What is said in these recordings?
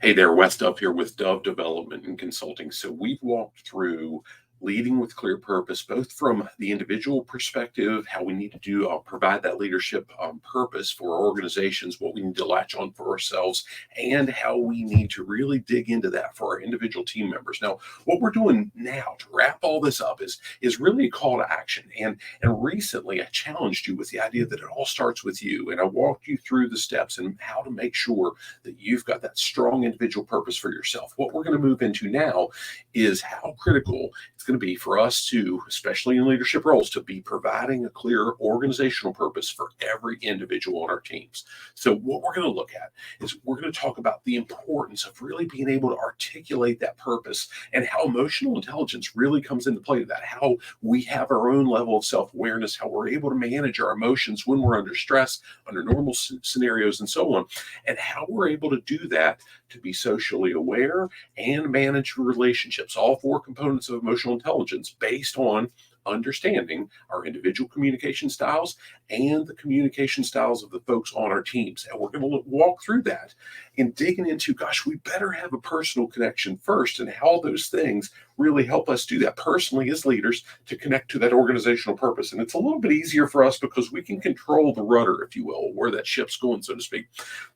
Hey there, Wes Dove here with Dove Development and Consulting. So we've walked through leading with clear purpose, both from the individual perspective, how we need to provide that leadership purpose for our organizations, what we need to latch on for ourselves, and how we need to really dig into that for our individual team members. Now, what we're doing now to wrap all this up is really a call to action. And recently, I challenged you with the idea that it all starts with you, and I walked you through the steps and how to make sure that you've got that strong individual purpose for yourself. What we're going to move into now is how critical it's going to be for us to, especially in leadership roles, to be providing a clear organizational purpose for every individual on our teams. So what we're going to look at is we're going to talk about the importance of really being able to articulate that purpose and how emotional intelligence really comes into play to that, how we have our own level of self-awareness, how we're able to manage our emotions when we're under stress, under normal scenarios, and so on, and how we're able to do that to be socially aware and manage relationships, all four components of emotional intelligence based on understanding our individual communication styles and the communication styles of the folks on our teams. And we're going to walk through that and digging into, gosh, we better have a personal connection first, and how those things really help us do that personally as leaders to connect to that organizational purpose. And it's a little bit easier for us because we can control the rudder, if you will, where that ship's going, so to speak.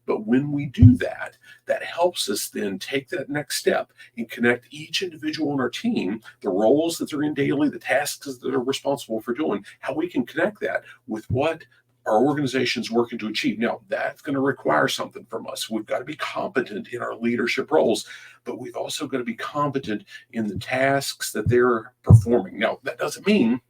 But when we do that, that helps us then take that next step and connect each individual on our team, the roles that they're in daily, the tasks that they're responsible for doing, how we can connect that with what our organization's working to achieve. Now, that's going to require something from us. We've got to be competent in our leadership roles, but we've also got to be competent in the tasks that they're performing. Now, that doesn't mean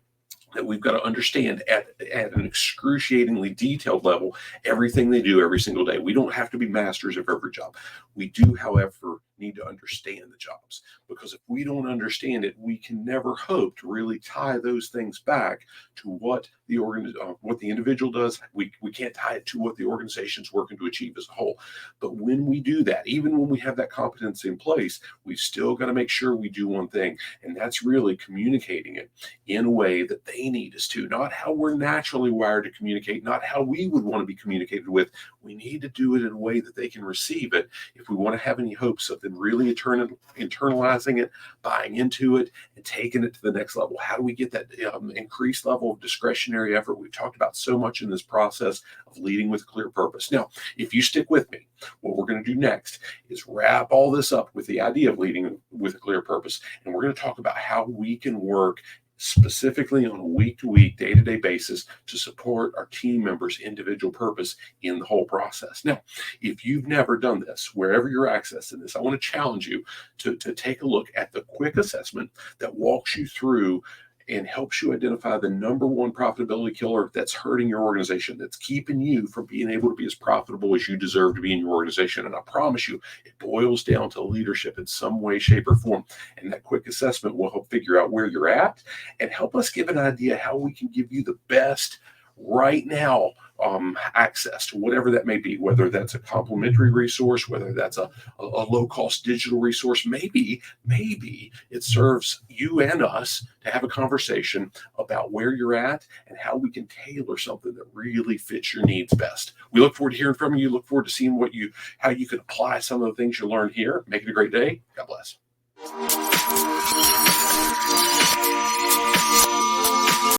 that we've got to understand at an excruciatingly detailed level everything they do every single day. We don't have to be masters of every job. We do, however, need to understand the jobs, because if we don't understand it, we can never hope to really tie those things back to what the individual does. We can't tie it to what the organization's working to achieve as a whole. But when we do that, even when we have that competency in place, we've still got to make sure we do one thing, and that's really communicating it in a way that they need us to, not how we're naturally wired to communicate, not how we would want to be communicated with. We need to do it in a way that they can receive it if we want to have any hopes of them really internalizing it, buying into it, and taking it to the next level. How do we get that increased level of discretionary effort we've talked about so much in this process of leading with clear purpose? Now, if you stick with me, what we're going to do next is wrap all this up with the idea of leading with a clear purpose, and we're going to talk about how we can work specifically on a week-to-week, day-to-day basis to support our team members' individual purpose in the whole process. Now, if you've never done this, wherever you're accessing this, I want to challenge you to take a look at the quick assessment that walks you through and helps you identify the number one profitability killer that's hurting your organization, that's keeping you from being able to be as profitable as you deserve to be in your organization. And I promise you, it boils down to leadership in some way, shape, or form. And that quick assessment will help figure out where you're at and help us give an idea how we can give you the best right now access to whatever that may be, whether that's a complimentary resource, whether that's a low-cost digital resource. Maybe it serves you and us to have a conversation about where you're at and how we can tailor something that really fits your needs best. We look forward to hearing from you. Look forward to seeing how you can apply some of the things you learned here. Make it a great day. God bless.